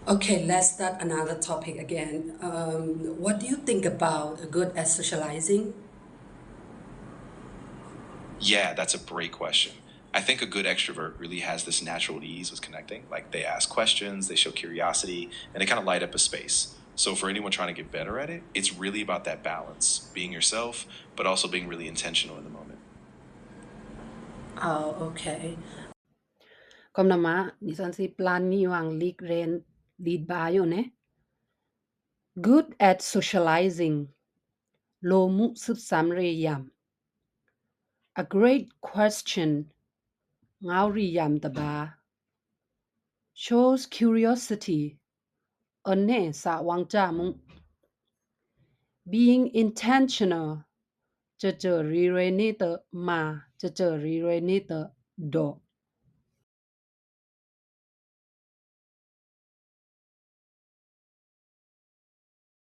Okay, let's start another topic again. What do you think about good at socializing? Yeah, that's a great question. I think a good extrovert really has this natural ease with connecting. Like they ask questions, they show curiosity, and they kind of light up a space. So for anyone trying to get better at it, it's really about that balance, being yourself, but also being really intentional in the moment. Oh, okay. Kom nama ni san si plan ni wang lead bayo ne. Good at socializing. Lo mu sup samre yam. A great question. Ngao yam taba. Shows curiosity. One sa wang jamu. Being intentional. Re ne te ma. Re ne te do.